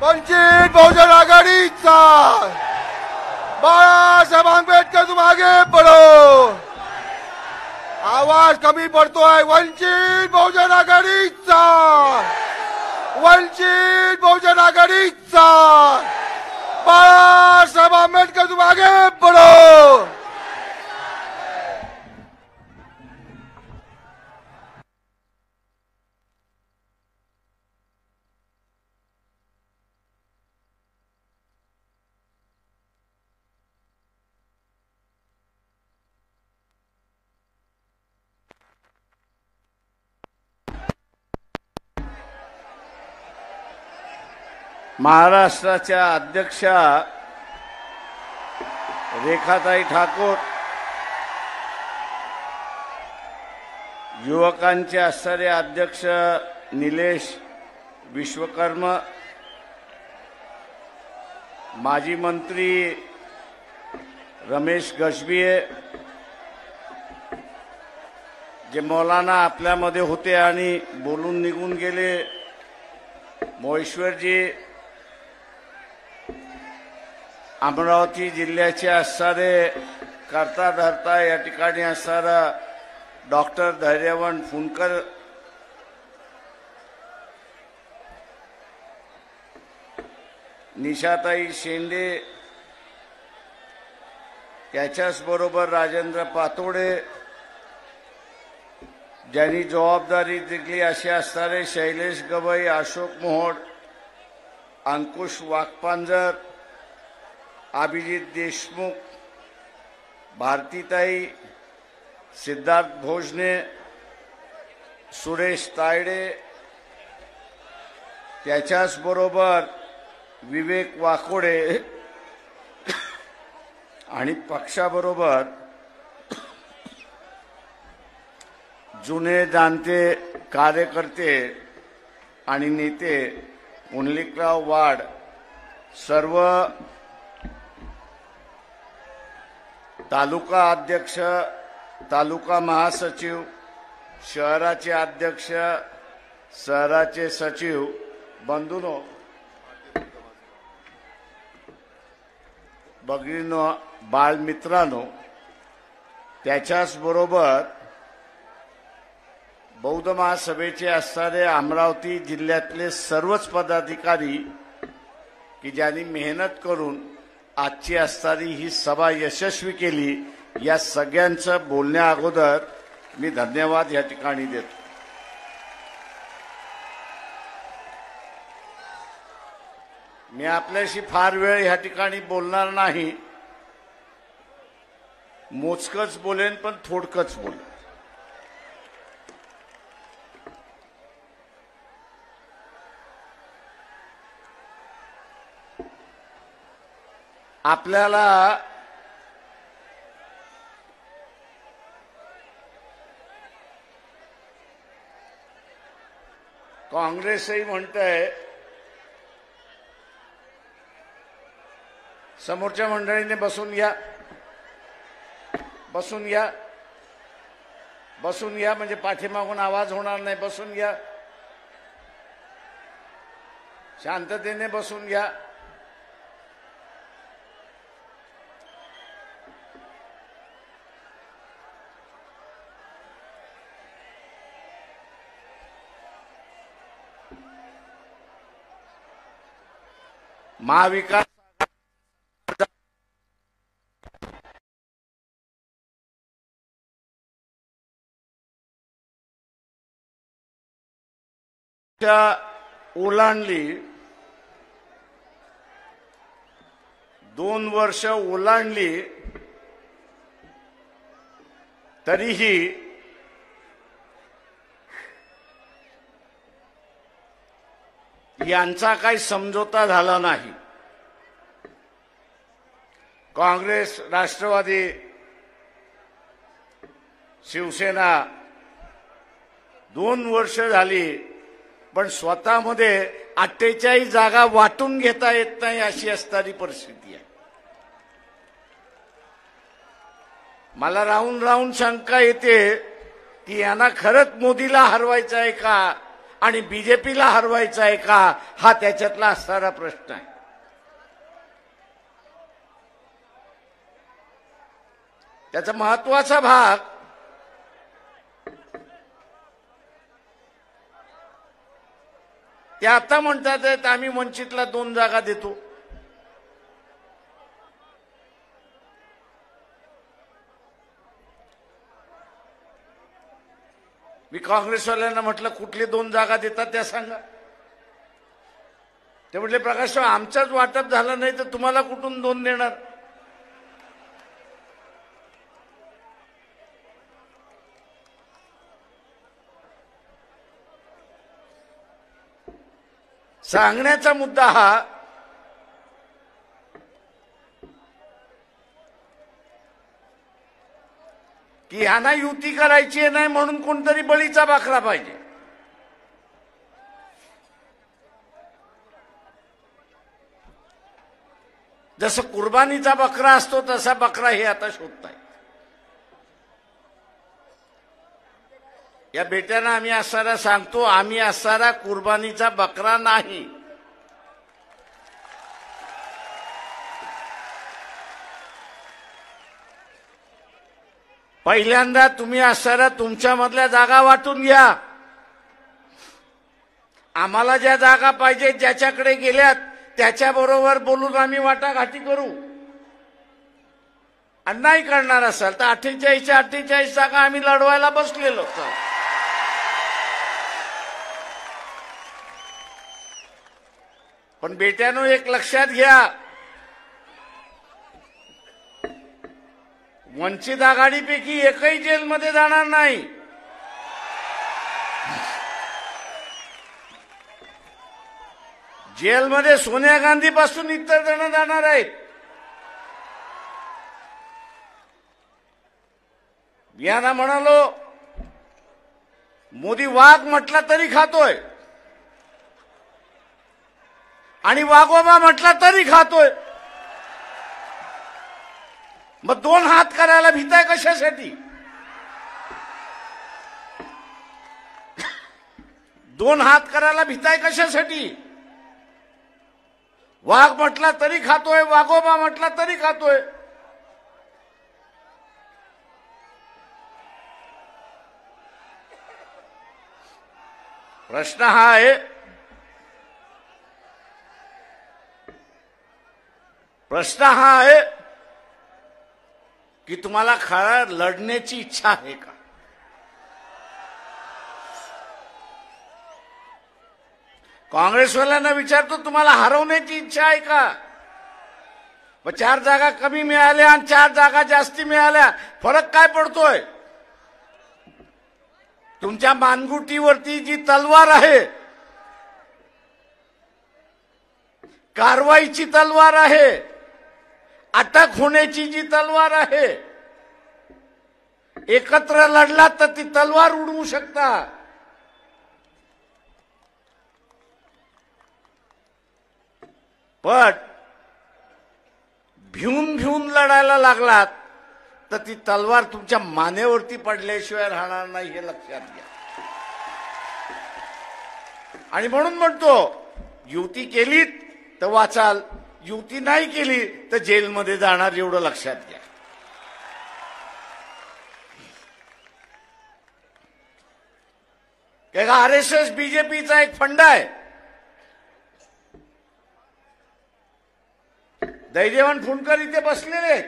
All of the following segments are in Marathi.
वंचित बहुजन आघाडीचा बाळासाहेब आंबेडकर तुम आगे बढ़ो। आवाज कमी पडतोय। वंचित बहुजन आघाडीचा वंचित बहुजन आघाडीचा बाळासाहेब आंबेडकर तुम आगे बढ़ो। महाराष्ट्राच्या अध्यक्षा रेखाताई ठाकूर, युवकांचे असणारे अध्यक्ष निलेश विश्वकर्मा, माजी मंत्री रमेश गजभिये, जे मौलाना आपल्यामध्ये होते आणि बोलून निघून गेले, मोहेश्वरजी, अमरावती जिल्ह्याचे असणारे करता धरता या ठिकाणी असणारा डॉक्टर धैर्यवंत फुंडकर, निशाताई शेंडे, त्याच्याच बरोबर राजेंद्र पातोडे, ज्यांनी जबाबदारी दिली असे असणारे शैलेश गवई, अशोक मोहोड, अंकुश वाघपांजर, अभिजित देशमुख, भारतीताई, सिद्धार्थ भोजने, सुरेश तायडे, त्याच्याच बरोबर विवेक वाकोडे आणि पक्षाबरोबर जुने जाणते कार्यकर्ते आणि नेते पुंडलिकराव वाड, सर्व तालुका अध्यक्ष, तालुका महासचिव, शहराचे अध्यक्ष, शहराचे सचिव, बंधूंनो, भगिनींनो, बाळमित्रांनो, त्याच्याच बरोबर बौद्ध महासभेचे असणारे अमरावती जिल्ह्यातले सर्वच पदाधिकारी की ज्यांनी मेहनत करून आजची असणारी ही सभा यशस्वी केली, या सगळ्यांचं बोलण्या अगोदर मी धन्यवाद या ठिकाणी देतो। मी आपल्याशी फार वेळ या ठिकाणी बोलणार नाही, मोजकच बोलेन पण थोडकच बोलेन। आपल्याला काँग्रेसही म्हणतंय, समोरच्या मंडळीने बसून घ्या, बसून घ्या, बसून घ्या, म्हणजे पाठीमागून आवाज होणार नाही, बसून घ्या, शांततेने बसून घ्या। महाविकास ओलांडली, 2 वर्ष ओलांडली, तरीही यांचा काही समझोता झाला नाही। काँग्रेस, राष्ट्रवादी, शिवसेना 2 वर्ष झाली, पण स्वतःमध्ये 48 जागा वाटून घेता येत नाही अशी असणारी परिस्थिती आहे। मला राहून राहून शंका येते की यांना खरंच मोदीला हरवायचं आहे का, आणि बीजेपीला हरवायचं आहे का, हा त्याच्यातला असणारा प्रश्न आहे. त्याचा महत्वाचा भाग ते आता म्हणतात आम्ही वंचितला 2 जागा देतो. मी काँग्रेसवाल्यांना म्हटलं कुठले 2 जागा देतात त्या सांगा. ते म्हटले प्रकाशराव आमचंच वाटप झालं नाही तर तुम्हाला कुठून 2 देणार. सांगण्याचा मुद्दा हा की ह्यांना युती करायची नाही म्हणून कोणतरी बळीचा बकरा पाहिजे. जसं कुर्बानीचा बकरा असतो तसा बकरा हे आता शोधताय. या बेट्यांना आम्ही असणारा सांगतो, आम्ही असणारा कुर्बानीचा बकरा नाही. पहिल्यांदा तुम्ही असणारा तुमच्यामधल्या जागा वाटून घ्या. आम्हाला ज्या जागा पाहिजे ज्याच्याकडे गेल्यात त्याच्याबरोबर बोलून आम्ही वाटाघाटी करू. आणि नाही करणार असाल तर 48 जागा आम्ही लढवायला बसलेलो होतो. पण बेट्यानो एक लक्षात घ्या, वंचित आघाडीपैकी एकही जेलमध्ये जाणार नाही. जेलमध्ये सोनिया गांधी पासून इतर जण जाणार आहेत. यांना म्हणालो मोदी वाघ म्हटला तरी खातोय आणि वाघोबा म्हटला तरी खातोय. मग 2 हात करायला भीताय कशासाठी? 2 हात करायला भीताय कशासाठी? वाघ म्हटला तरी खातोय, वाघोबा म्हटला तरी खातोय. प्रश्न हा आहे, की तुम्हाला खरं लढण्याची इच्छा आहे का? काँग्रेसवाल्यांना विचारतो तुम्हाला हरवण्याची इच्छा आहे का? मग 4 जागा कमी मिळाल्या आणि 4 जागा जास्ती मिळाल्या, फरक काय पडतोय? तुमच्या मानगुटीवरती जी तलवार आहे, कारवाईची तलवार आहे, अटक होण्याची जी तलवार आहे, एकत्र लढलात तर ती तलवार उडवू शकता. पण भिवून लढायला लागलात तर ती तलवार तुमच्या मानेवरती पडल्याशिवाय राहणार नाही, हे लक्षात घ्या. आणि म्हणून म्हणतो युती केलीत तर वाचाल, युती नाही केली तर जेलमध्ये जाणार, एवढं लक्षात घ्या. का RSS बीजेपीचा एक फंडा आहे. दैदेवान फुंडकर इथे बसलेले आहेत.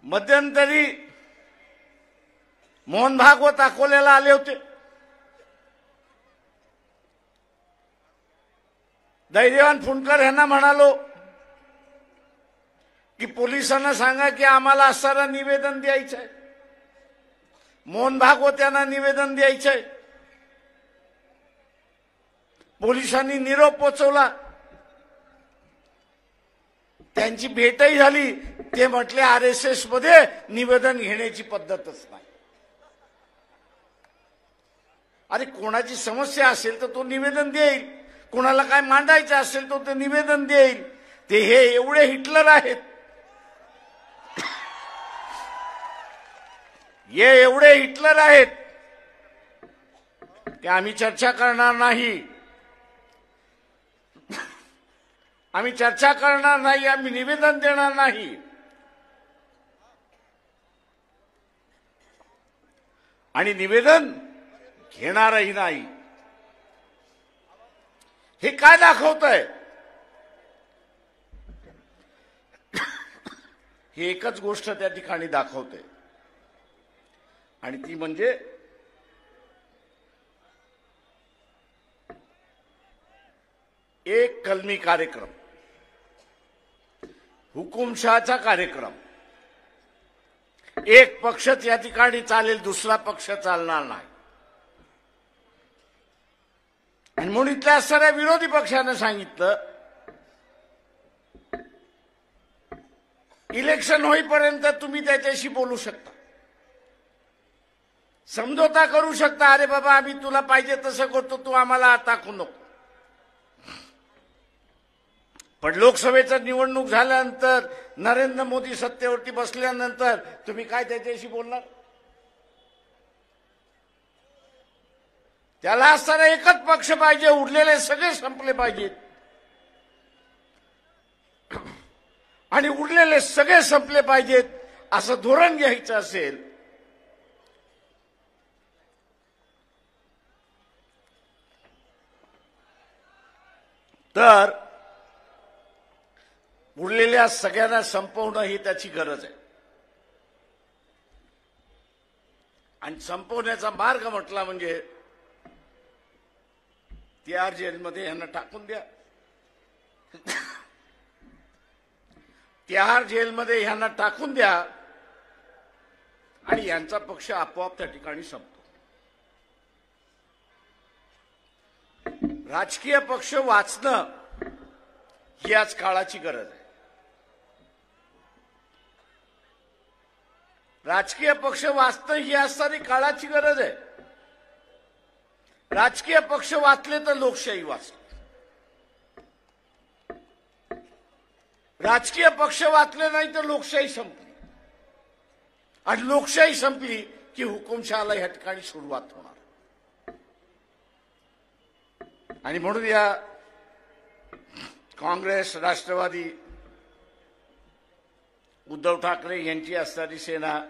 मध्यंतरी मोहन भागवत अकोल्याला आले होते. दैदेवान फुंडकर यांना म्हणालो की पोलिसांना सांगा की आम्हाला असणारा निवेदन द्यायचं आहे. मोहन भागवत यांना निवेदन द्यायचंय. पोलिसांनी निरोप पोचवला, त्यांची भेटही झाली. ते म्हटले RSS मध्ये निवेदन घेण्याची पद्धतच नाही. अरे कोणाची समस्या असेल तर तो निवेदन देईल, कोणाला काय मांडायचं असेल तर ते निवेदन देईल. ते हे एवढे हिटलर आहेत, एवढे हिटलर आहेत की आम्ही चर्चा करणार नाही, आम्ही चर्चा करणार नाही, आम्ही निवेदन देणार नाही. आणि निवेदन घेणारही नाही. हे काय दाखवतंय? ही एकच गोष्ट त्या ठिकाणी दाखवते, आणि ती म्हणजे एक कलमी कार्यक्रम, हुकुमशहाचा कार्यक्रम. एक पक्षच या ठिकाणी चालेल, दुसरा पक्ष चालणार नाही. आणि म्हणून इथल्या असणाऱ्या विरोधी पक्षानं सांगितलं, इलेक्शन होईपर्यंत तुम्ही त्याच्याशी बोलू शकता, समझोता करू शकता. अरे बाबा, आम्ही तुला पाहिजे तसं करतो, तू आम्हाला टाकू नको. पण लोकसभेचं निवडणूक झाल्यानंतर, नरेंद्र मोदी सत्तेवरती बसल्यानंतर तुम्ही काय त्याच्याशी बोलणार? त्याला असताना एकच पक्ष पाहिजे, उरलेले सगळे संपले पाहिजेत. आणि उरलेले सगळे संपले पाहिजेत असं धोरण घ्यायचं असेल तर उरलेल्या सगळ्यांना संपवणं ही त्याची गरज आहे. आणि संपवण्याचा मार्ग म्हटला म्हणजे तिहार जेलमध्ये यांना टाकून द्या. तिहार जेलमध्ये यांना टाकून द्या आणि यांचा पक्ष आपोआप त्या ठिकाणी संपतो. राजकीय पक्ष वाचणं ही आज काळाची गरज आहे. राजकीय पक्ष वाचणं ही आज सारी काळाची गरज आहे. राजकीय पक्ष वाचले तर लोकशाही वाचली. राजकीय पक्ष वाचले नाही तर लोकशाही संपली. आणि लोकशाही संपली की हुकुमशहाला या ठिकाणी सुरुवात होणार. आणि म्हणून या काँग्रेस, राष्ट्रवादी, उद्धव ठाकरे यांची असणारी सेना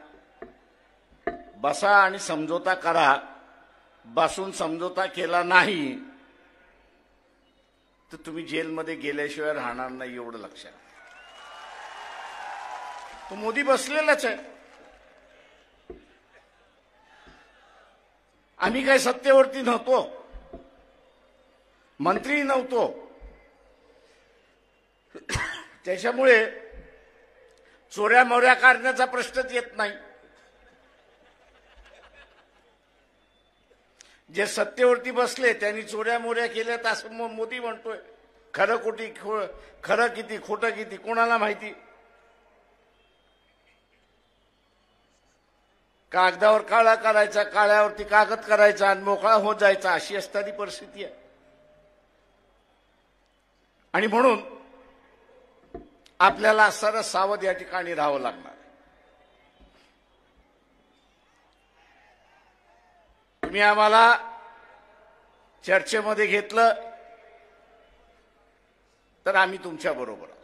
बसा आणि समझोता करा. बसून समझोता केला नाही तर तुम्ही जेलमध्ये गेल्याशिवाय राहणार नाही, एवढं लक्षात. तो मोदी बसलेलाच आहे. आम्ही काही सत्तेवरती नव्हतो, मंत्री नव्हतो, त्याच्यामुळे चोऱ्या मोऱ्या करण्याचा प्रश्नच येत नाही. जे सत्तेवरती बसले त्यांनी चोऱ्या मोऱ्या केल्यात असं मोदी म्हणतोय. खरं किती खोटं किती कोणाला माहिती. कागदावर काळा करायचा, काळ्यावरती कागद करायचा आणि मोकळा होत जायचा, अशी असणारी परिस्थिती आहे. आणि म्हणून आपल्याला असणारं सावध या ठिकाणी राहावं लागणार. तुम्ही आम्हाला चर्चेमध्ये घेतलं तर आम्ही तुमच्या बरोबर आहोत.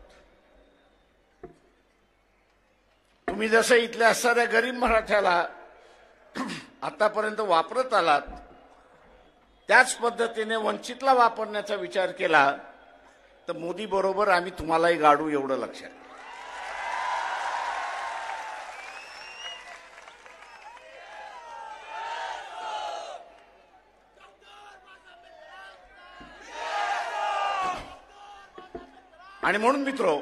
तुम्ही जसं इथल्या असणाऱ्या गरीब मराठ्याला आतापर्यंत वापरत आलात, त्याच पद्धतीने वंचितला वापरण्याचा विचार केला तर मोदी बरोबर आम्ही तुम्हालाही गाडू, एवढं लक्षात. आणि म्हणून मित्रो,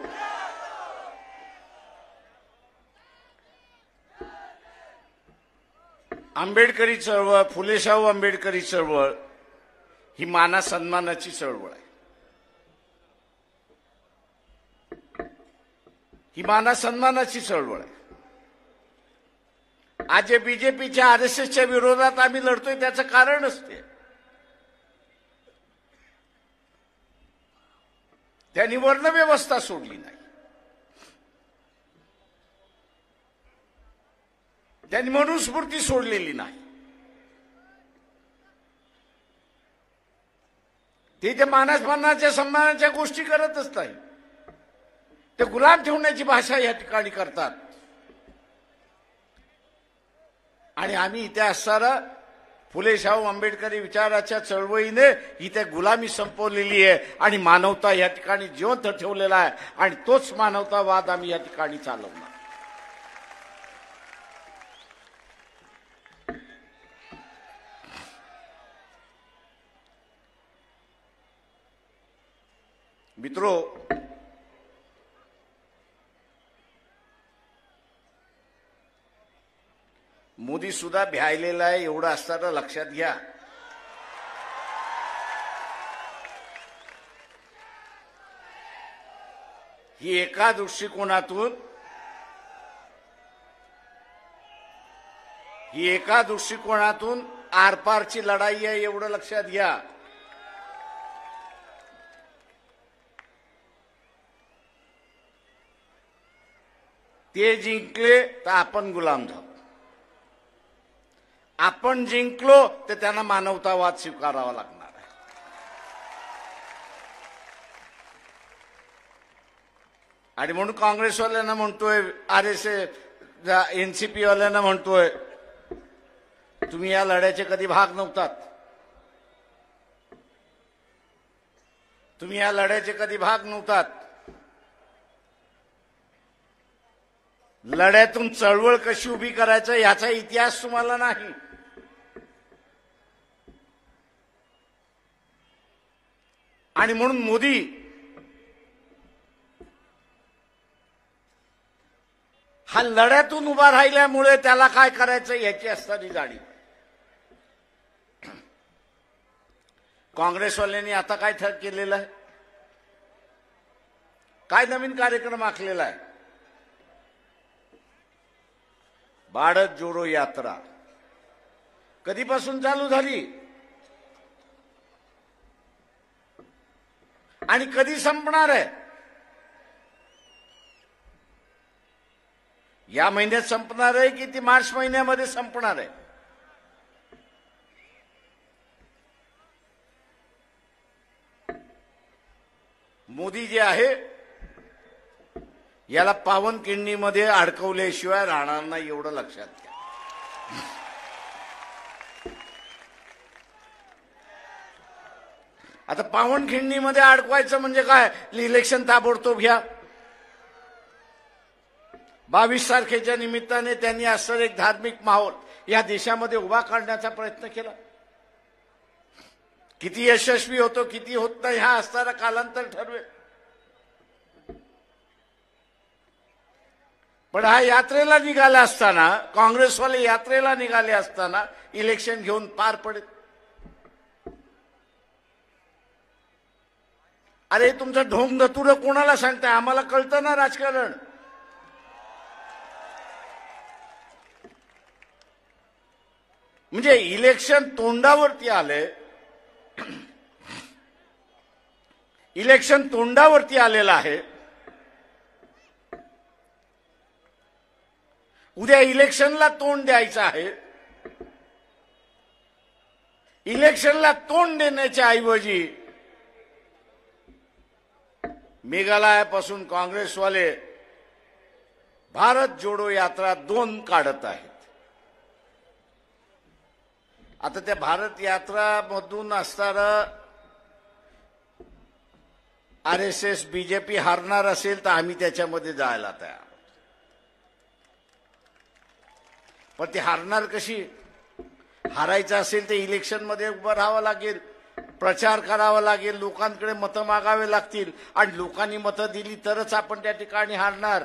आंबेडकरी चळवळ, फुलेशाहू आंबेडकरी चळवळ ही माना सन्मानाची चळवळ आहे. ही माना सन्मानाची चळवळ आहे. आज जे बीजेपीच्या, आरएसएसच्या विरोधात आम्ही लढतोय त्याचं कारण असते. त्यांनी वर्णव्यवस्था सोडली नाही, त्यांनी मनुस्मृती सोडलेली नाही. ते मानासमानाच्या सन्मानाच्या गोष्टी करतच नाही, ते गुलाम ठेवण्याची भाषा या ठिकाणी करतात. आणि आम्ही इथे असणारा फुले शाहू आंबेडकरी विचाराच्या चळवळीने इथे गुलामी संपवलेली आहे आणि मानवता या ठिकाणी जिवंत ठेवलेला आहे आणि तोच मानवतावाद आम्ही या ठिकाणी चालवणार. मित्रो, मोदी सुद्धा भ्यायलेला आहे एवढं असताना लक्षात घ्या. ही एका दृष्टिकोनातून आरपारची लढाई आहे एवढं लक्षात घ्या. ते जिंकले तर आपण गुलाम झालो, आपण जिंकलो तर त्यांना मानवतावाद स्वीकारावा लागणार आहे. आणि म्हणून काँग्रेसवाल्यांना म्हणतोय, RSS NCP वाल्यांना म्हणतोय, तुम्ही या लढ्याचे कधी भाग नव्हतात, तुम्ही या लढ्याचे कधी भाग नव्हतात. लढ्यातून चळवळ कशी उभी करायचं याचा इतिहास तुम्हाला नाही. आणि म्हणून मोदी हा लढ्यातून उभा राहिल्यामुळे त्याला काय करायचं याची असणारी जाणीव. काँग्रेसवाल्यांनी आता काय केलेलं आहे, काय नवीन कार्यक्रम आखलेला आहे. भारत जोडो यात्रा कधीपासून चालू झाली आणि कधी संपणार आहे? या महिन्यात संपणार आहे की ती मार्च महिन्यामध्ये संपणार आहे? मोदी जे आहे याला पावनखिंडीमध्ये अडकवल्याशिवाय राहणार नाही एवढं लक्षात घ्या. आता पावनखिंडीमध्ये अडकवायचं म्हणजे काय? इलेक्शन ताबडतोब घ्या. 22 तारखेच्या निमित्ताने त्यांनी असं एक धार्मिक माहोल या देशामध्ये उभा करण्याचा प्रयत्न केला. किती यशस्वी होतो किती होत नाही हा असताना कालांतर ठरवेल. पण हा यात्रेला निघाला असताना, काँग्रेसवाले यात्रेला निघाले असताना इलेक्शन घेऊन पार पडेल. अरे तुमचं ढोंग धतुरं कोणाला सांगताय? आम्हाला कळतं ना राजकारण. म्हणजे इलेक्शन तोंडावरती आले, इलेक्शन तोंडावरती आलेलं आहे. उद्या इलेक्शनला तोंड द्यायचं आहे. इलेक्शनला तोंड देण्याच्या ऐवजी मेघालयापासून काँग्रेसवाले भारत जोडो यात्रा 2 काढत आहेत. आता त्या भारत यात्रामधून असणारा RSS BJP हारणार असेल तर आम्ही त्याच्यामध्ये जायला तयार. पण ती हारणार कशी? हारायचं असेल तर इलेक्शनमध्ये उभं राहावं लागेल, प्रचार करावा लागेल, लोकांकडे मतं मागावे लागतील आणि लोकांनी मतं दिली तरच आपण त्या ठिकाणी हारणार.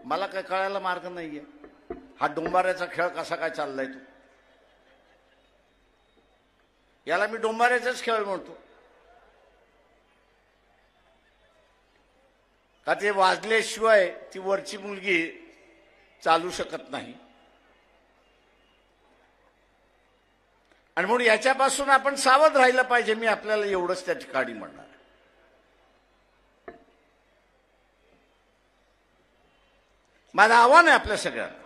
मला काय कळायला मार्ग नाहीये. हा डोंबाऱ्याचा खेळ कसा काय चाललाय तो? याला मी डोंबाऱ्याचाच खेळ म्हणतो. का ते वाजल्याशिवाय ती वरची मुलगी चालू शकत नाही. आणि म्हणून याच्यापासून आपण सावध राहिलं पाहिजे. मी आपल्याला एवढंच त्या ठिकाणी म्हणणार. माझं आव्हान आहे आपल्या सगळ्यांना,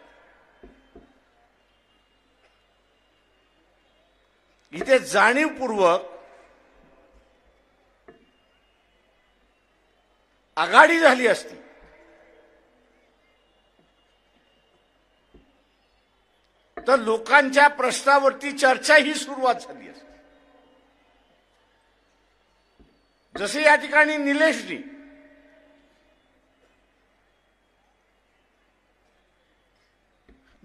इथे जाणीवपूर्वक आघाडी झाली असती तर लोकांच्या प्रश्नावरती चर्चा ही सुरुवात झाली असती. जसे या ठिकाणी निलेशजी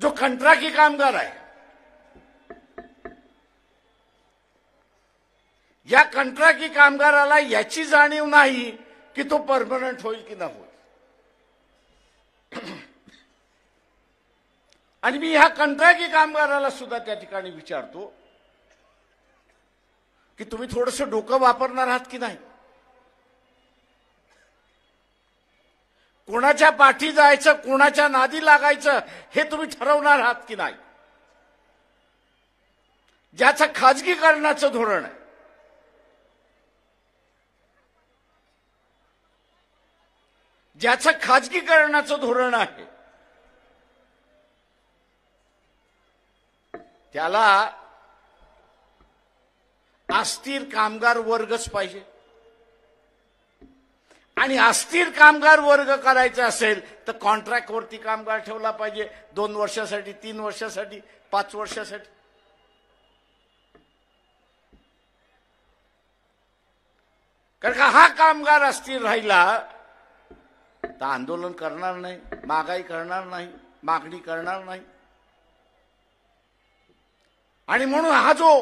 जो कंत्राटी कामगार आहे, या कंत्राटी कामगाराला याची जाणीव नाही की तो परमनंट होईल की नाही होईल. आणि मी ह्या कंत्राटी कामगाराला सुद्धा त्या ठिकाणी विचारतो की तुम्ही थोडंसं डोकं वापरणार आहात की नाही? कोणाच्या पाठी जायचं, कोणाच्या नादी लागायचं हे तुम्ही ठरवणार आहात की नाही? ज्याचं खाजगीकरणाचं धोरण आहे, ज्याचं खाजगीकरणाचं धोरण आहे, त्याला अस्थिर कामगार वर्गच पाहिजे. आणि अस्थिर कामगार वर्ग करायचा असेल तर कॉन्ट्रॅक्टवरती कामगार ठेवला पाहिजे, 2 वर्षासाठी, 3 वर्षासाठी, 5 वर्षासाठी. कारण का हा कामगार अस्थिर राहिला तर आंदोलन करणार नाही, महागाई करणार नाही, मागणी करणार नाही. आणि म्हणून हा जो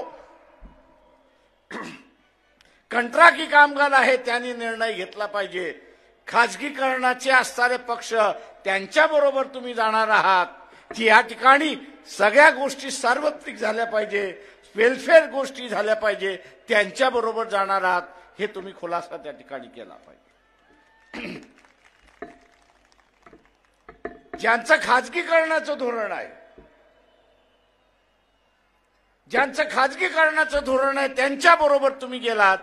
कंत्राटी कामगार आहे त्यांनी निर्णय घेतला पाहिजे. खाजगीकरणाचे असणारे पक्ष त्यांच्याबरोबर तुम्ही जाणार आहात की या ठिकाणी सगळ्या गोष्टी सार्वत्रिक झाल्या पाहिजे, वेलफेअर गोष्टी झाल्या पाहिजे, त्यांच्याबरोबर जाणार आहात हे तुम्ही खुलासा त्या ठिकाणी केला पाहिजे. ज्यांचं खाजगीकरणाचं धोरण आहे, ज्यांचं खाजगीकरणाचं धोरण आहे त्यांच्याबरोबर तुम्ही गेलात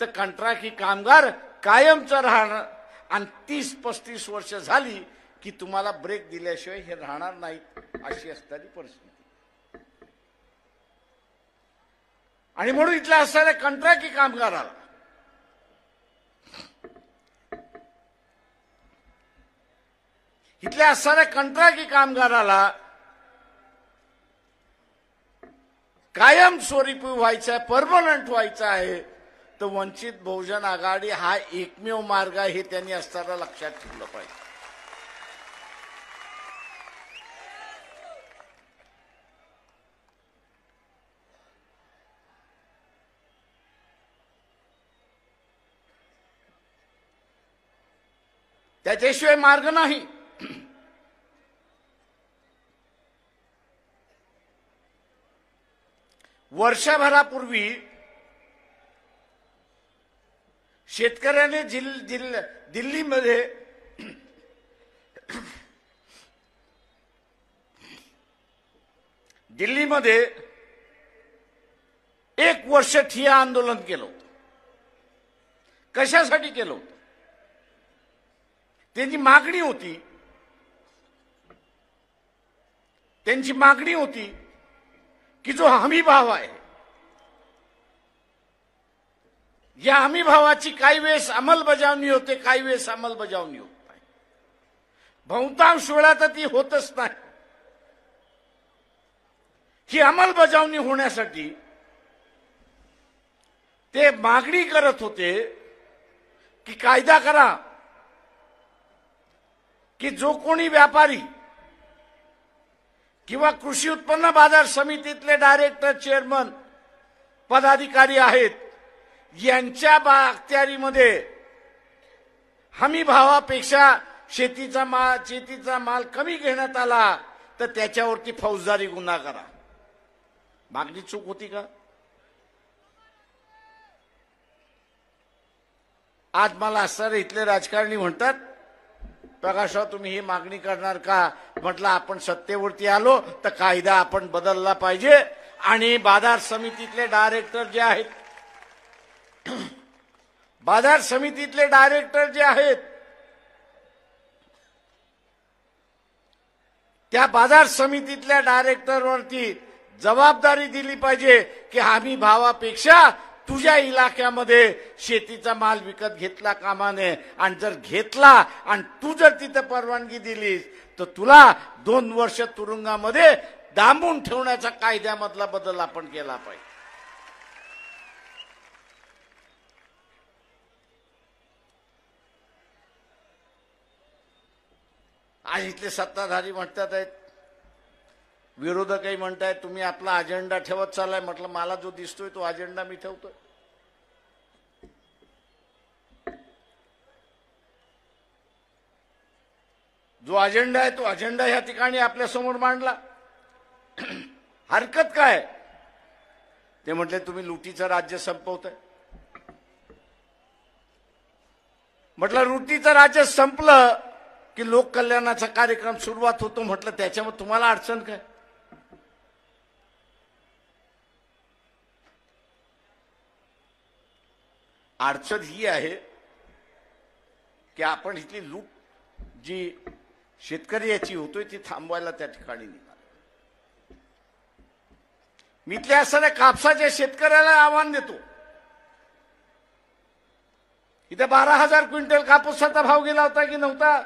तर कंत्राटी कामगार कायमचं राहणार. आणि 30-35 वर्ष झाली की तुम्हाला ब्रेक दिल्याशिवाय हे राहणार नाही, अशी असणारी परिस्थिती. आणि म्हणून इथल्या असणाऱ्या कंत्राटी कामगाराला इथल्या असणाऱ्या कंत्राटी कामगाराला कायमस्वरूपी व्हायचं आहे, परमनंट व्हायचं आहे, तर वंचित बहुजन आघाडी हा एकमेव मार्ग आहे हे त्यांनी असताना लक्षात ठेवलं पाहिजे. त्याच्याशिवाय मार्ग नाही. वर्षभरापूर्वी शेतकऱ्याने दिल्लीमध्ये 1 वर्ष ठिय्या आंदोलन केलं होतं. कशासाठी केलं होतं? त्यांची मागणी होती की जो हमी भाव आहे, या हमी भावाची काही वेळेस अंमलबजावणी होते, काही वेळेस अंमलबजावणी होत नाही. बहुतांश वेळा तर ती होतच नाही. ही अंमलबजावणी होण्यासाठी ते मागणी करत होते की कायदा करा की जो कोणी व्यापारी किंवा कृषी उत्पन्न बाजार समितीतले डायरेक्टर, चेअरमन, पदाधिकारी आहेत, यांच्या अखत्यारीमध्ये हमी भावापेक्षा शेतीचा माल कमी घेण्यात आला तर त्याच्यावरती फौजदारी गुन्हा करा. मागणी चूक होती का? आज मला असणारे इथले राजकारणी म्हणतात, प्रकाशराव तुम्ही ही मागणी करणार का? म्हटलं आपण सत्तेवरती आलो तर कायदा आपण बदलला पाहिजे. आणि बाजार समितीतले डायरेक्टर जे आहेत, त्या बाजार समितीतल्या डायरेक्टरवरती जबाबदारी दिली पाहिजे की हमी भावापेक्षा तुझ्या इलाक्यामध्ये शेतीचा माल विकत घेतला कामा नये, आणि जर घेतला आणि तू जर तिथे परवानगी दिलीस तर तुला 2 वर्ष तुरुंगामध्ये डांबून ठेवण्याचा कायद्यामधला बदल आपण केला पाहिजे. आज इथले सत्ताधारी म्हणतात आहेत, विरोधकही म्हणतायत तुम्ही आपला अजेंडा ठेवत चाललाय. म्हटलं मला जो दिसतोय तो अजेंडा मी ठेवतोय. जो अजेंडा आहे तो अजेंडा या ठिकाणी आपल्या समोर मांडला. हरकत काय? ते म्हटले तुम्ही लुटीचं राज्य संपवताय. म्हटलं लुटीचं राज्य संपलं की लोक कल्याणाचा कार्यक्रम सुरुवात होतो. म्हटलं त्याच्यामध्ये तुम्हाला अडचण काय? अडचण ही आहे की आपण इथली लूट जी शेतकरी याची होतोय ती थांबवायला त्या ठिकाणी निघालो. मी इथल्या असणाऱ्या कापसाच्या शेतकऱ्याला आव्हान देतो. इथे 12,000 क्विंटल कापूसाचा भाव गेला होता की नव्हता?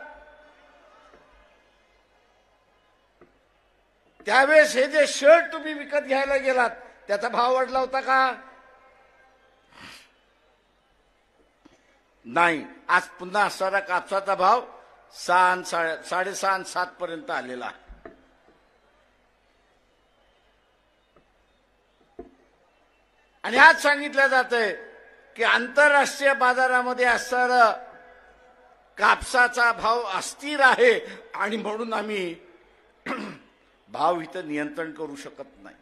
त्यावेळेस हे जे शर्ट तुम्ही विकत घ्यायला गेलात त्याचा भाव वाढला होता का? नाही. आज पुन्हा असणारा कापसाचा भाव 6.5 7 पर्यंत आलेला आहे. आणि आज सांगितलं जातंय की आंतरराष्ट्रीय बाजारामध्ये असणारा कापसाचा भाव अस्थिर आहे आणि म्हणून आम्ही भाव इथं नियंत्रण करू शकत नाही.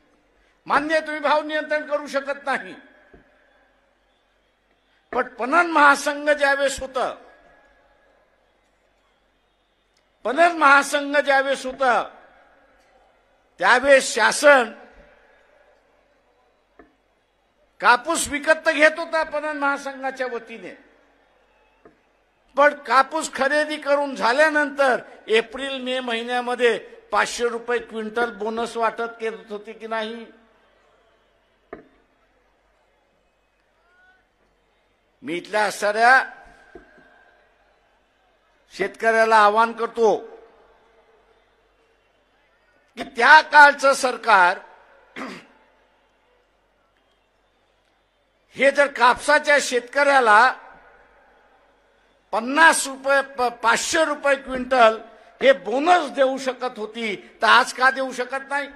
मान्य आहे, तुम्ही भाव नियंत्रण करू शकत नाही. पण पणन महासंघ ज्यावेळेस होतं, पणन महासंघ ज्यावेळेस होता त्यावेळेस शासन कापूस विकत घेत होता पणन महासंघाच्या वतीने. पण कापूस खरेदी करून झाल्यानंतर एप्रिल मे महिन्यामध्ये 500 रुपये क्विंटल बोनस वाटत करत होते की नाही? मी इथल्या असणाऱ्या शेतकऱ्याला आवाहन करतो की त्या काळचं सरकार हे जर कापसाच्या शेतकऱ्याला 50 रुपये 500 रुपये क्विंटल हे बोनस देऊ शकत होती तर आज का देऊ शकत नाही?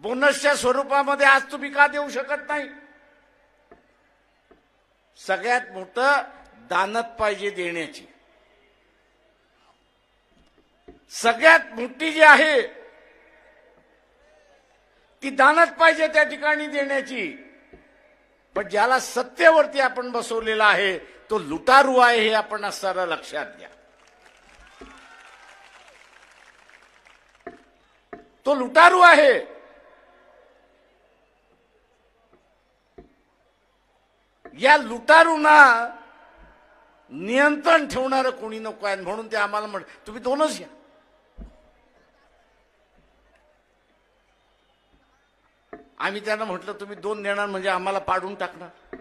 बोनसच्या स्वरूपामध्ये आज तुम्ही का देऊ शकत नाही? सगळ्यात मोठं दानत पाहिजे देण्याची. सगळ्यात मोठी जी आहे ती दानत पाहिजे त्या ठिकाणी देण्याची. पण ज्याला सत्तेवरती आपण बसवलेला आहे तो लुटारू आहे हे आपण असणारा लक्षात घ्या. तो लुटारू आहे. या लुटारूंना नियंत्रण ठेवणारं कोणी नको आहे म्हणून ते आम्हाला म्हण तुम्ही 2च घ्या. आम्ही त्यांना म्हटलं तुम्ही 2 देणार म्हणजे आम्हाला पाडून टाकणार.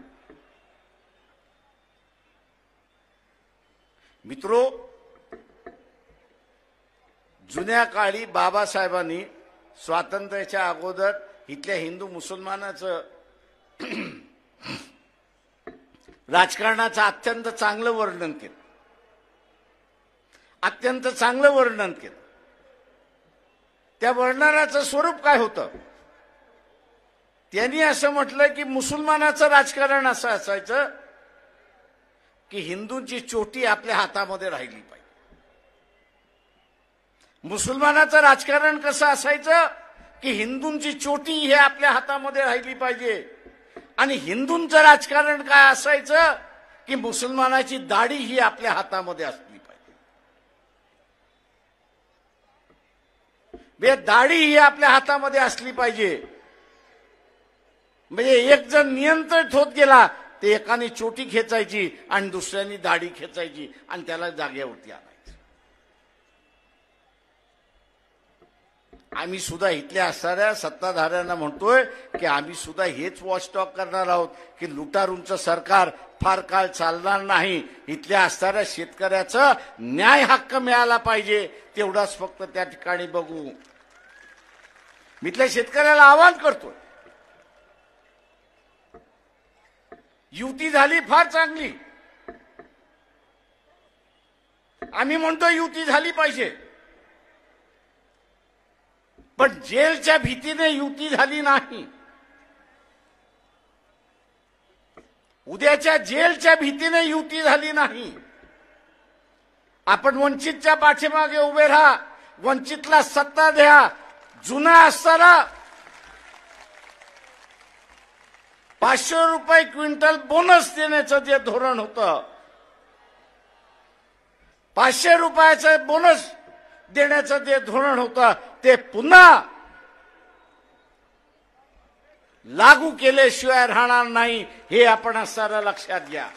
मित्रो, जुन्या काळी बाबासाहेबांनी स्वातंत्र्याच्या अगोदर इथल्या हिंदू मुसलमानाचं राजकारणाचं अत्यंत चांगलं वर्णन केलं. अत्यंत चांगलं वर्णन केलं. त्या वर्णनाचं स्वरूप काय होतं? त्यांनी असं म्हटलं की मुसलमानाचं राजकारण असं असायचं की हिंदूंची चोटी आपल्या हातामध्ये राहिली पाहिजे. मुसलमानाचं राजकारण कसं असायचं की हिंदूंची चोटी हे आपल्या हातामध्ये राहिली पाहिजे. आणि हिंदूंचं राजकारण काय असायचं की मुसलमानाची दाढी ही आपल्या हातामध्ये असली पाहिजे. दाढी ही आपल्या हातामध्ये असली पाहिजे. म्हणजे एक जण नियंत्रित होत गेला ते एकाने चोटी खेचायची आणि दुसऱ्याने दाढी खेचायची आणि त्याला जागेवरती आणायचं. आम्ही सुद्धा इथल्या असणाऱ्या सत्ताधाऱ्यांना म्हणतोय की आम्ही सुद्धा हेच वॉचटॉक करणार आहोत की लुटारूंचं सरकार फार काळ चालणार नाही. इथल्या असणाऱ्या शेतकऱ्याचा न्याय हक्क मिळाला पाहिजे, तेवढाच फक्त त्या ठिकाणी बघू. मी इथल्या शेतकऱ्याला आवाहन करतोय, युती झाली फार चांगली. आम्ही म्हणतो युती झाली पाहिजे, पण जेलच्या भीतीने युती झाली नाही. उद्याच्या जेलच्या भीतीने युती झाली नाही. आपण वंचितच्या पाठीमागे उभे राहा, वंचितला सत्ता द्या. जुना असताना 500 रुपये क्विंटल बोनस देण्याचं जे धोरण होतं, 500 रुपयाचं बोनस देण्याचं जे धोरण होतं ते पुन्हा लागू केल्याशिवाय राहणार नाही, हे आपण असणारा लक्षात घ्या.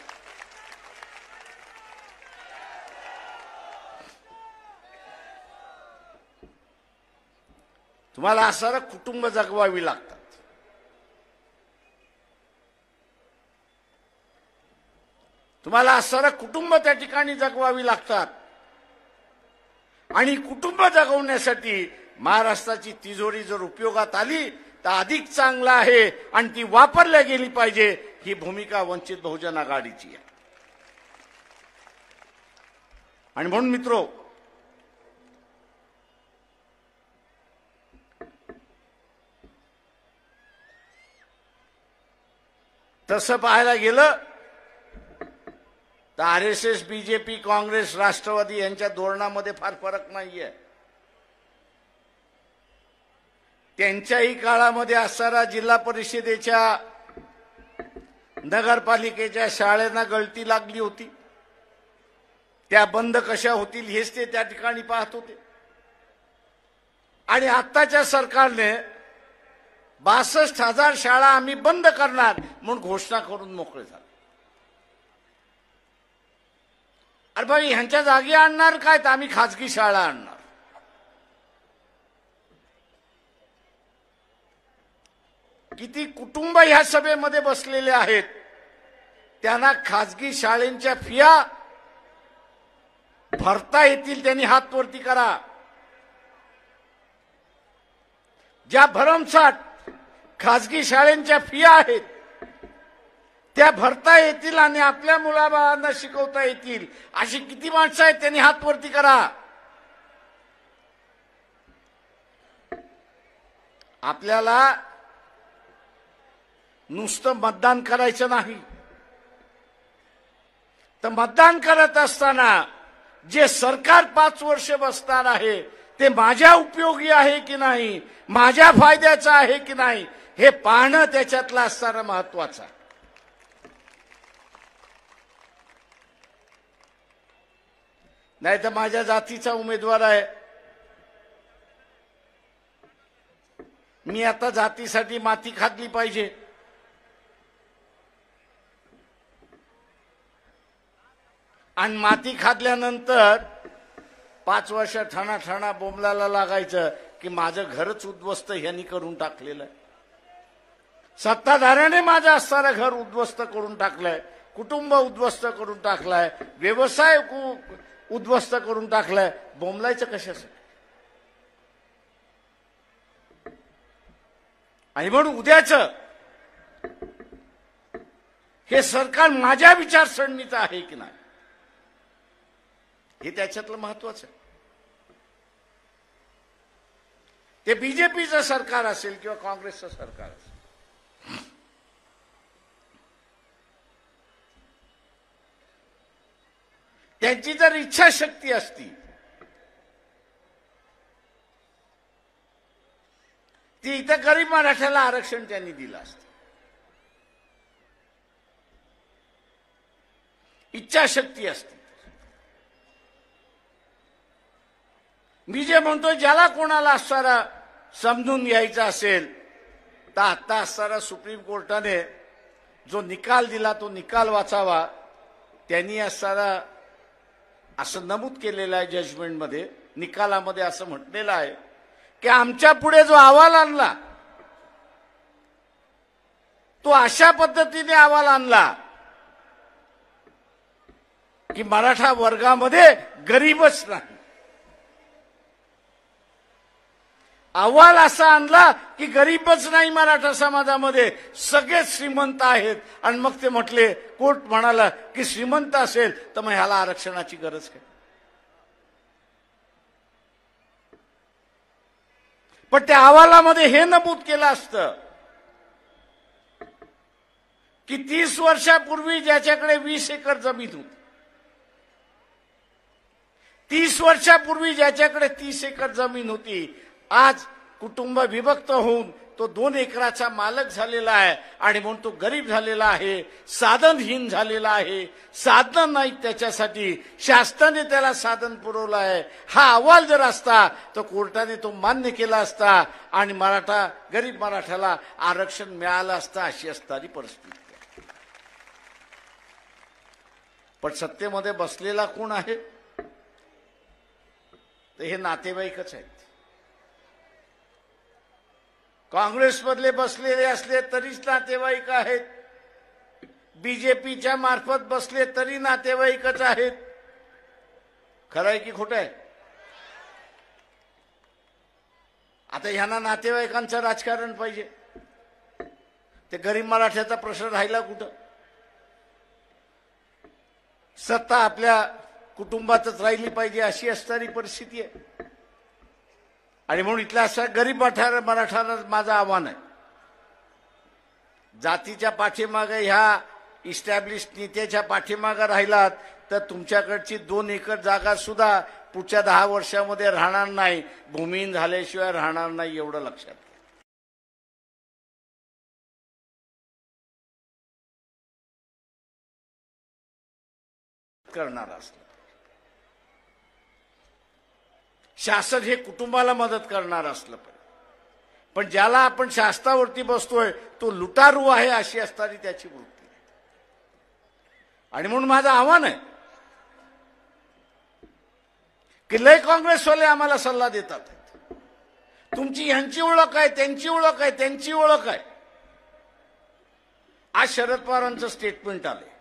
तुम्हाला असणारं कुटुंब जगवावी लागतात. तुम्हाला असणारं कुटुंब त्या ठिकाणी जगवावी लागतात. आणि कुटुंब जगवण्यासाठी महाराष्ट्राची तिजोरी जर उपयोगात आली तर अधिक चांगला आहे आणि ती वापरल्या गेली पाहिजे, ही भूमिका वंचित बहुजन आघाडीची आहे. आणि म्हणून मित्रो, तसं पाहायला गेलं तर RSS, बीजेपी, काँग्रेस, राष्ट्रवादी यांच्या धोरणामध्ये फार फरक नाहीये. त्यांच्याही काळामध्ये असणारा जिल्हा परिषदेच्या, नगरपालिकेच्या शाळांना गळती लागली होती. त्या बंद कशा होतील हेच ते त्या ठिकाणी पाहत होते. आणि आत्ताच्या सरकारने 62,000 शाळा आम्ही बंद करणार म्हणून घोषणा करून मोकळे झाले. अरे भाई, ह्यांच्या जागी आणणार काय, तर आम्ही खाजगी शाळा आणणार. किती कुटुंब ह्या सभेमध्ये बसलेले आहेत, त्यांना खाजगी शाळेंच्या फिया भरता येतील त्यांनी हात वरती करा. ज्या भरमसाठ खाजगी शाळेंच्या फिया आहेत त्या भरता येतील आणि आपल्या मुलाबाळांना शिकवता येतील अशी किती माणसं आहेत त्यांनी हात वरती करा. आपल्याला नुसतं मतदान करायचं नाही, तर मतदान करत असताना जे सरकार 5 वर्ष बसणार आहे ते माझ्या उपयोगी आहे की नाही, माझ्या फायद्याचं आहे की नाही, हे पाहणं त्याच्यातलं असणारं महत्वाचं आहे. नाही तर माझ्या जातीचा उमेदवार आहे, मी आता जातीसाठी माती खाल्ली पाहिजे, आणि माती खाल्ल्यानंतर 5 वर्ष ठणाठणा बोंबलाला लागायचं की माझं घरच उद्ध्वस्त ह्यांनी करून टाकलेलं आहे. सत्ताधाऱ्याने माझं असणारं घर उद्ध्वस्त करून टाकलंय, कुटुंब उद्ध्वस्त करून टाकलाय, व्यवसाय उद्ध्वस्त करून टाकलाय. बोंबलायचं कशासाठी? आणि म्हणून उद्याचं हे सरकार माझ्या विचारसरणीचं आहे की नाही हे त्याच्यातलं महत्वाचं आहे. ते बीजेपीचं सरकार असेल किंवा काँग्रेसचं सरकार असेल, त्यांची जर इच्छाशक्ती असती ती इथं गरीब मराठ्याला आरक्षण त्यांनी दिलं असतं. इच्छाशक्ती असती. मी जे म्हणतो, ज्याला कोणाला असणारा समजून घ्यायचा असेल तर आता असणारा सुप्रीम कोर्टाने जो निकाल दिला तो निकाल वाचावा. त्यांनी असणारा असं नमूद केलेलं आहे जजमेंटमध्ये, निकालामध्ये असं म्हटलेलं आहे की आमच्या पुढे जो अहवाल आणला तो अशा पद्धतीने अहवाल आणला की मराठा वर्गामध्ये गरीबच नाही. अहवाल असा आणला की गरीबच नाही मराठा समाजामध्ये, सगळे श्रीमंत आहेत. आणि मग ते म्हटले, कोर्ट म्हणाला की श्रीमंत असेल तर मग ह्याला आरक्षणाची गरज काय. पण त्या अहवालामध्ये हे नमूद केलं असतं की 30 वर्षापूर्वी ज्याच्याकडे 20 एकर जमीन होती, 30 वर्षापूर्वी ज्याच्याकडे 30 एकर जमीन होती, आज कुटुंब विभक्त होऊन तो 2 एकराचा मालक झालेला आहे. आणि म्हणून तो गरीब झालेला आहे, साधनहीन झालेला आहे. साधन नाही त्याच्यासाठी, शासनाने त्याला साधन पुरवलं आहे. हा अहवाल जर असता तर कोर्टाने तो मान्य केला असता आणि गरीब मराठ्याला आरक्षण मिळालं असतं. अशी असणारी परिस्थिती. पण सत्तेमध्ये बसलेला कोण आहे तर हे नातेवाईकच आहेत. काँग्रेसमधले बसलेले असले तरीच नातेवाईक आहेत, बीजेपीच्या मार्फत बसले तरी नातेवाईकच आहेत. खरं आहे की खोटं आहे. आता ह्यांना नातेवाईकांचं राजकारण पाहिजे, ते गरीब मराठ्याचा प्रश्न राहिला कुठं. सत्ता आपल्या कुटुंबातच राहिली पाहिजे अशी असणारी परिस्थिती आहे. आणि म्हणून इथल्या अशा गरीब मराठ्याला माझं आव्हान आहे, जातीच्या पाठीमागे ह्या इस्टॅब्लिश नेत्याच्या पाठीमागे राहिलात तर तुमच्याकडची 2 एकर जागा सुद्धा पुढच्या 10 वर्षामध्ये राहणार नाही, भूमिहीन झाल्याशिवाय राहणार नाही. एवढं लक्षात घ्या. करणार असलं शासन हे कुटुंबाला मदत करणार असलं पाहिजे. पण ज्याला आपण शासनावरती बसतोय तो लुटारू आहे अशी असणारी त्याची वृत्ती. आणि म्हणून माझं आव्हान आहे की लय काँग्रेसवाले आम्हाला सल्ला देतात, तुमची ह्यांची ओळख आहे, त्यांची ओळख आहे, त्यांची ओळख आहे. आज शरद पवारांचं स्टेटमेंट आले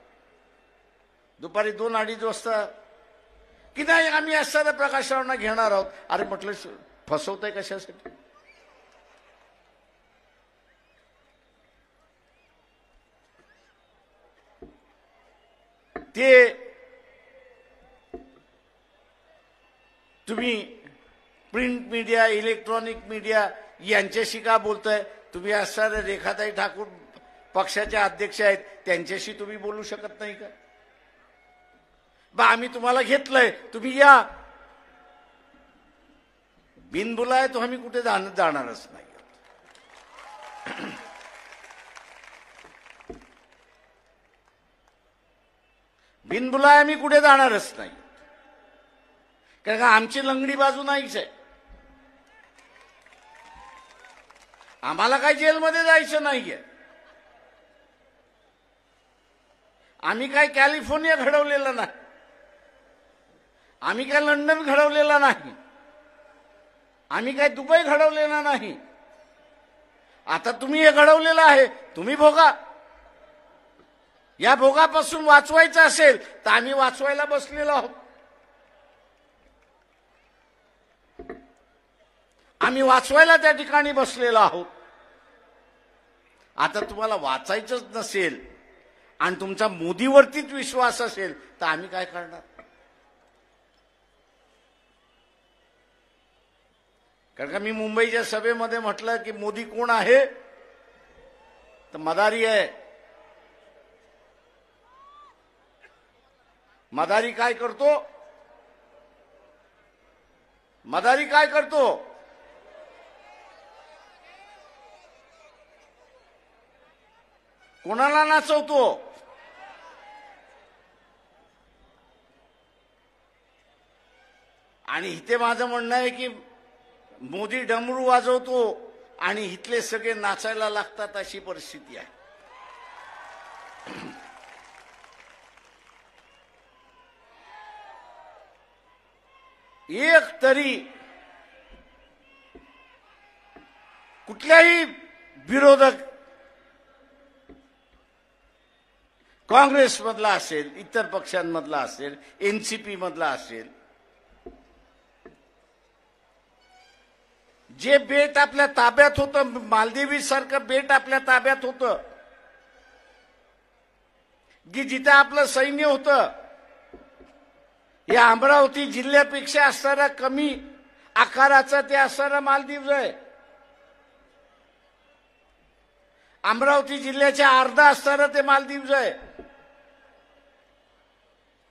दुपारी 2-2:30 वाजता की नाही आम्ही असणाऱ्या प्रकाशरावांना घेणार आहोत. अरे म्हटलं फसवताय कशासाठी. ते तुम्ही प्रिंट मीडिया, इलेक्ट्रॉनिक मीडिया यांच्याशी का बोलताय. तुम्ही असणारे रेखाताई ठाकूर पक्षाच्या अध्यक्ष आहेत, त्यांच्याशी तुम्ही बोलू शकत नाही का. बा आम्ही तुम्हाला घेतलंय, तुम्ही या. बिनबुलाय तो आम्ही कुठे जाणारच नाही. बिनबुलाय आम्ही कुठे जाणारच नाही, कारण का आमची लंगडी बाजू नाहीच आहे. आम्हाला काही जेलमध्ये जायचं नाहीये. आम्ही काय कॅलिफोर्निया घडवलेलं नाही, आम्ही काय लंडन घडवलेला नाही, आम्ही काय दुबई घडवलेला नाही. आता तुम्ही हे घडवलेलं आहे, तुम्ही भोगा. या भोगापासून वाचवायचं असेल तर आम्ही वाचवायला बसलेलो आहोत. आम्ही वाचवायला त्या ठिकाणी बसलेलो आहोत. आता तुम्हाला वाचायचंच नसेल आणि तुमचा मोदीवरतीच विश्वास असेल तर आम्ही काय करणार. कारण का मी मुंबईच्या सभेमध्ये म्हटलं की मोदी कोण आहे तर मदारी आहे. मदारी काय करतो, मदारी काय करतो, कोणाला नाचवतो. आणि इथे माझं म्हणणं आहे की मोदी डमरू वाजवतो आणि इथले सगळे नाचायला लागतात अशी परिस्थिती आहे. एक तरी कुठल्याही विरोधक काँग्रेसमधला असेल, इतर पक्षांमधला असेल, एनसीपी मधला असेल, जे बेट आपल्या ताब्यात होतं, मालदीवी सारखं बेट आपल्या ताब्यात होतं, की जिथे आपलं सैन्य होतं, या अमरावती जिल्ह्यापेक्षा असणारा कमी आकाराचा ते असणारा मालदीव आहे. अमरावती जिल्ह्याच्या अर्धा असणारं ते मालदीव आहे.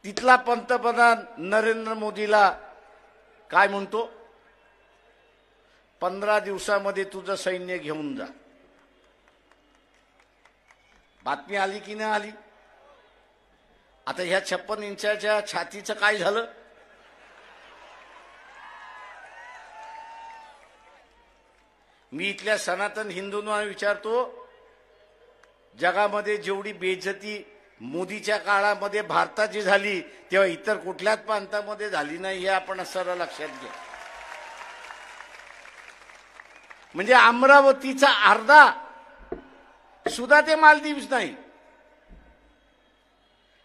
तिथला पंतप्रधान नरेंद्र मोदीला काय म्हणतो, 15 दिवसामध्ये तुझं सैन्य घेऊन जा. बातमी आली की नाही आली? आता ह्या 56 इंचाच्या छातीचं काय झालं? मी इथल्या सनातन हिंदूंना विचारतो, जगामध्ये जेवढी बेइज्जती मोदीच्या काळामध्ये भारताची झाली तेव्हा इतर कुठल्याच प्रांतामध्ये झाली नाही, हे आपण सरळ लक्षात घ्या. म्हणजे अमरावतीचा अर्धा सुद्धा ते मालदीव्स नाही.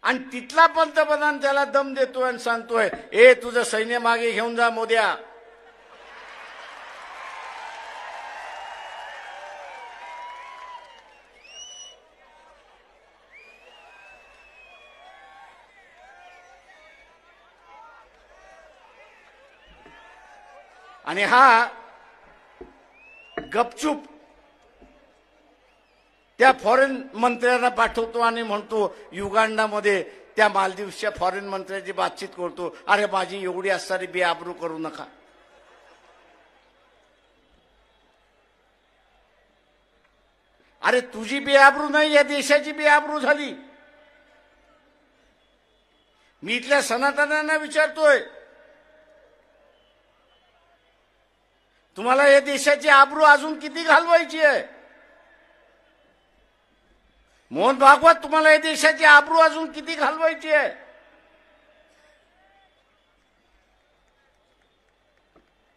आणि तिथला पंतप्रधान त्याला दम देतोय आणि सांगतोय, ए तुझं सैन्य मागे घेऊन जा मोद्या. आणि हा गपचूप त्या फॉरेन मंत्र्यांना पाठवतो आणि म्हणतो, युगांडामध्ये त्या मालदीवच्या फॉरेन मंत्र्याची बातचीत करतो, अरे माझी एवढी असणारी बेआबरू करू नका. अरे तुझी बेआबरू नाही, या देशाची बेआबरू झाली. मी इथल्या सनातन्यांना विचारतोय, तुम्हाला या देशाची आबरू अजून किती घालवायची आहे? मोहन भागवत, तुम्हाला या देशाची आबरू अजून किती घालवायची आहे?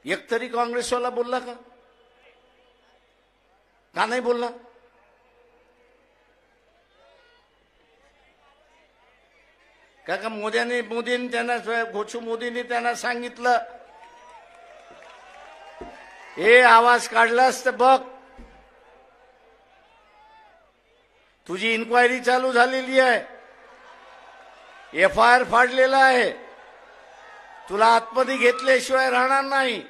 एक तरी काँग्रेसवाला बोलला का? का नाही बोलला? का मोदींनी त्यांना घोषू मोदींनी त्यांना सांगितलं, हे आवाज काढलास तर बघ, तुझी इन्क्वायरी चालू झालेली आहे, FIR फाडलेला आहे, तुला आतमध्ये घेतल्याशिवाय राहणार नाही.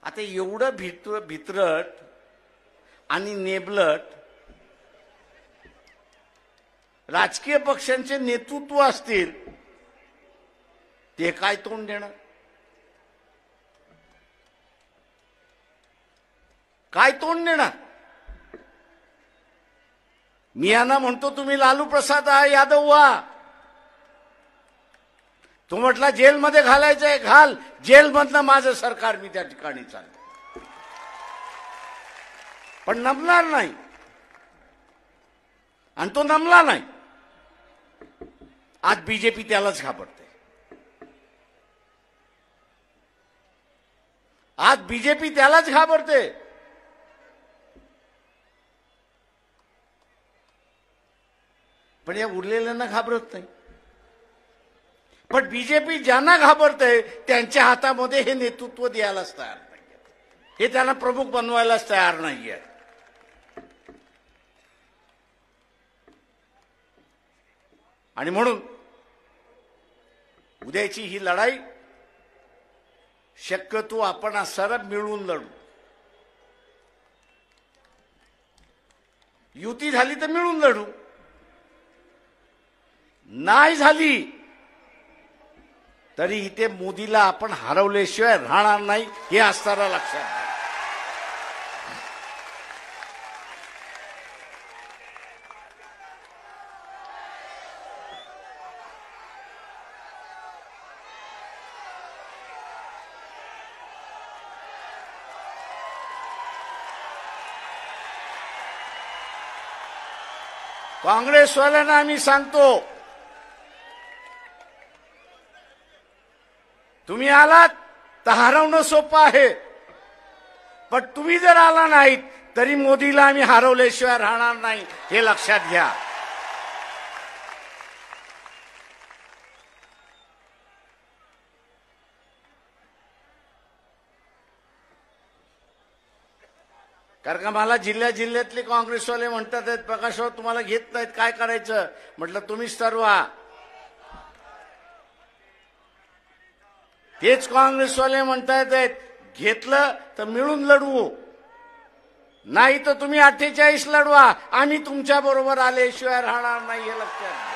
आता एवढं भित्रट आणि नेबलट राजकीय पक्षांचे नेतृत्व असतील, ते काय तोंड देणार? काय तोंड देणार? मी यांना म्हणतो, तुम्ही लालू प्रसाद यादव व्हा. तू म्हटला जेलमध्ये घालायचंय, घाल. जेलमधनं माझं सरकार मी त्या ठिकाणी चाललं, पण नमणार नाही. आणि तो नमला नाही. आज बीजेपी त्यालाच घाबरते. आज बीजेपी त्यालाच घाबरते. पण या उरलेल्यांना घाबरत नाही. पण बीजेपी ज्यांना घाबरते त्यांच्या हातामध्ये हे नेतृत्व द्यायलाच तयार नाही, हे त्यांना प्रमुख बनवायलाच तयार नाहीये. आणि म्हणून उद्याची ही लढाई शक्यतो आपण सर्व मिळून लढू. युती झाली तर मिळून लढू, नाही झाली तरी इथे मोदीला आपण हरवल्याशिवाय राहणार नाही, हे असताना लक्षात घ्या. काँग्रेसवाल्यांना आम्ही सांगतो, तुम्ही आलात तर हरवणं सोपं आहे, पण तुम्ही जर आला नाहीत तरी मोदीला आम्ही हरवल्याशिवाय राहणार नाही, हे लक्षात घ्या. कारण का मला जिल्ह्यातले काँग्रेसवाले म्हणतात आहेत, प्रकाशराव तुम्हाला घेत नाहीत, काय करायचं. म्हटलं तुम्हीच ठरवा. तेच काँग्रेसवाले म्हणतायत आहेत, घेतलं तर मिळून लढवू, नाही तर तुम्ही 48 लढवा, आम्ही तुमच्या बरोबर आल्याशिवाय राहणार नाही, हे लक्षात घ्या.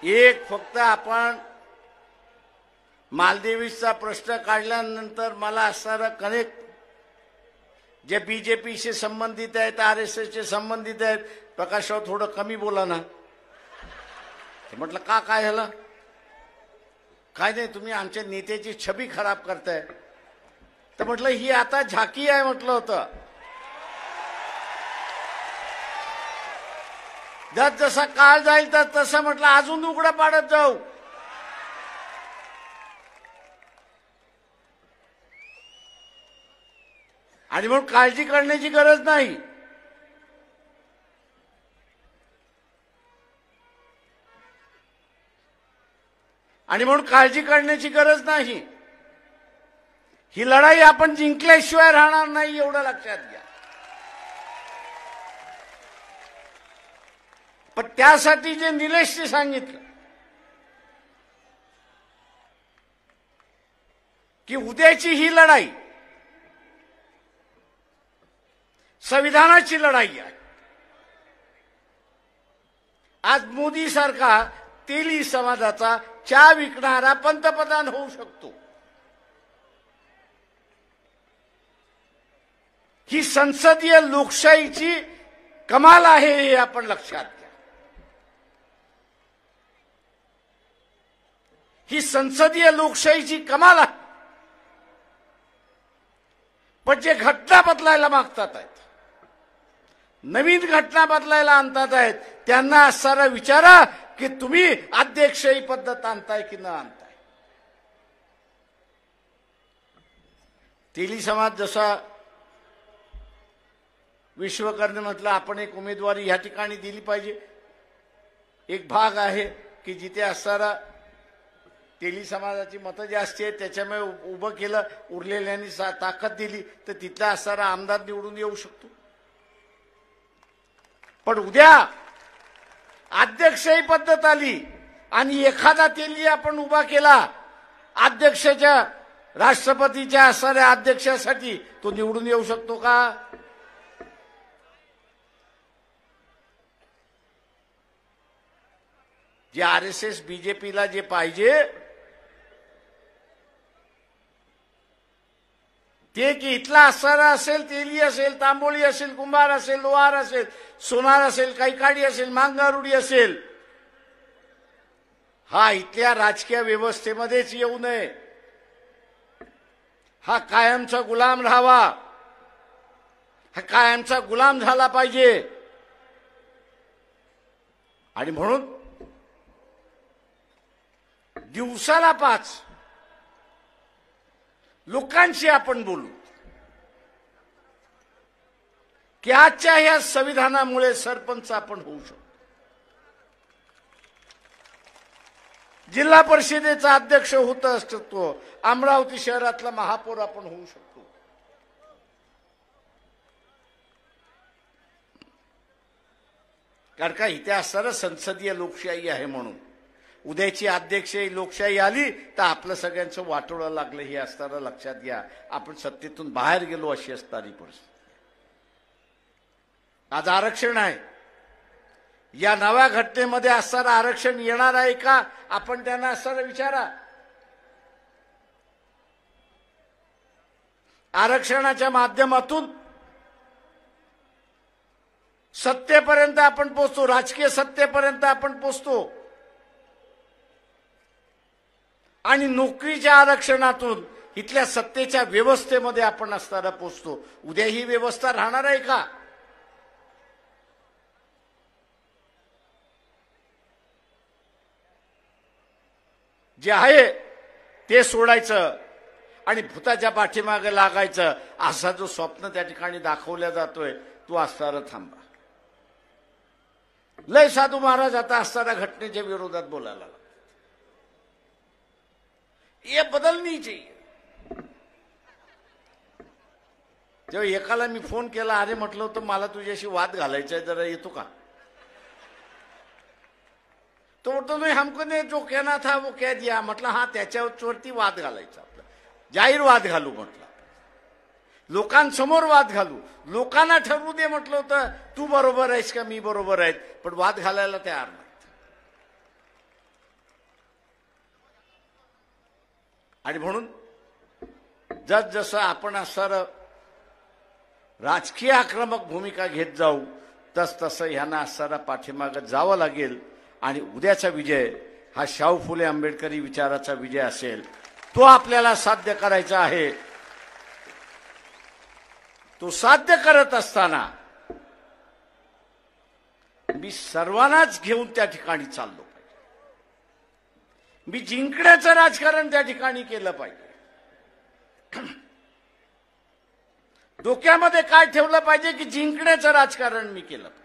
एक फक्त आपण मालदिवचा प्रश्न काढल्यानंतर मला असणारं कनेक्ट जे बीजेपीशी संबंधित आहेत, आरएसएसशी संबंधित आहेत, प्रकाशराव थोडं कमी बोला ना. म्हटलं काय झालं, काय नाही, तुम्ही आमच्या नेत्याची छबी खराब करताय. तर म्हटलं ही आता झाकी आहे म्हटलं होतं. जसा काळ जाईल तर तसं म्हटलं अजून उघडं पाडत जाऊ. आणि म्हणून काळजी करण्याची गरज नाही. आणि म्हणून काळजी करण्याची गरज नाही. ही लढाई आपण जिंकल्याशिवाय राहणार नाही, एवढं लक्षात घ्या. पण त्यासाठी जे निलेशने सांगितलं की उद्याची ही लढाई संविधानाची लढाई आहे. आज मोदी सारखा तेली समाजाचा चहा विकणारा पंतप्रधान होऊ शकतो. ही संसदीय लोकशाहीची कमाल आहे, हे आपण लक्षात घ्या. ही संसदीय लोकशाहीची कमाल आहे. पण जे घटना बदलायला मागतात आहेत, नवीन घटना बदलायला आणतात आहेत, त्यांना असणारा विचारा की तुम्ही अध्यक्षही पद्धत आणताय की न आणताय. तेली समाज जसा विश्वकर्मेमधला आपण एक उमेदवारी या ठिकाणी दिली पाहिजे. एक भाग आहे की जिथे असणारा तेली समाजाची मतं जास्ती आहेत, त्याच्यामुळे उभं केलं, उरलेल्यांनी ताकद दिली तर तिथला असणारा आमदार निवडून येऊ शकतो. पण उद्या अध्यक्षही पद्धत आली आणि एखादा तेली आपण उभा केला अध्यक्षाच्या, राष्ट्रपतीच्या असणाऱ्या अध्यक्षासाठी, तो निवडून येऊ शकतो का? जे आरएसएस बीजेपीला जे पाहिजे ते की इथला असणारा असेल, तेली असेल, तांबोळी असेल, कुंभार असेल, लोहार असेल, सोनार असेल, कैकाडी असेल, मांगारुडी असेल, हा इथल्या राजकीय व्यवस्थेमध्येच येऊ नये. हा कायमचा गुलाम राहावा, हा कायमचा गुलाम झाला पाहिजे. आणि म्हणून दिवसाला 5 लोकांशी आपण बोलू की आजच्या या संविधानामुळे सरपंच आपण होऊ शकतो, जिल्हा परिषदेचा अध्यक्ष होत असतो, अमरावती शहरातला महापौर आपण होऊ शकतो. कारण का इथे असणारं संसदीय लोकशाही आहे. म्हणून उद्याची अध्यक्षीय लोकशाही आली तर आपलं सगळ्यांचं वाटोळं लागलं, हे असताना लक्षात घ्या. आपण सत्तेतून बाहेर गेलो अशी असणारी परिस्थिती. आज आरक्षण आहे, या नव्या घटनेमध्ये असणारं आरक्षण येणार आहे का, आपण त्यांना असणारं विचारा. आरक्षणाच्या माध्यमातून सत्तेपर्यंत आपण पोहोचतो, राजकीय सत्तेपर्यंत आपण पोहोचतो आणि नोकरीच्या आरक्षणातून इथल्या सत्तेच्या व्यवस्थेमध्ये आपण असताना पोहोचतो. उद्या ही व्यवस्था राहणार आहे का? जे आहे ते सोडायचं आणि भूताच्या पाठीमागे लागायचं, असा जो स्वप्न त्या ठिकाणी दाखवला जातोय तो असताना थांबा. लय साधू महाराज आता असताना घटनेच्या विरोधात बोलायला लागले. ये बदलनी चाहिए. जेव्हा एकाला मी फोन केला, अरे म्हटलं होतं मला तुझ्याशी वाद घालायचा आहे, जरा येतो का? तो बोलतो नाही, हमको ने जो कहना था वो कह दिया. म्हटलं हा, त्याच्यावरती वाद घालायचा, आपला जाहीर वाद घालू म्हटलं, लोकांसमोर वाद घालू, लोकांना ठरवू दे म्हटलं होतं तू बरोबर आहेस का मी बरोबर आहे, पण वाद घालायला तयार नाही. आणि म्हणून जसं आपण असं राजकीय आक्रमक भूमिका घेत जाऊ, तसं ह्यांना असताना पाठीमागं जावं लागेल. आणि उद्याचा विजय हा शाहू फुले आंबेडकरी विचाराचा विजय असेल. तो आपल्याला साध्य करायचा आहे. तो साध्य करत असताना मी सर्वांनाच घेऊन त्या ठिकाणी चाललो पाहिजे. मी जिंकण्याचं राजकारण त्या ठिकाणी केलं पाहिजे. डोक्यामध्ये काय ठेवलं पाहिजे की जिंकण्याचं राजकारण मी केलं पाहिजे.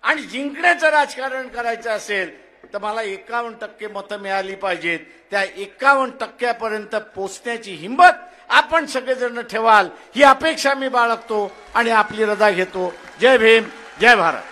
आणि जिंकण्याचं राजकारण करायचं असेल तर मला 51% मतं मिळाली पाहिजेत. त्या 51% पोचण्याची हिंमत आपण सगळेजण ठेवाल ही अपेक्षा मी बाळगतो आणि आपली रजा घेतो. जय भीम, जय भारत.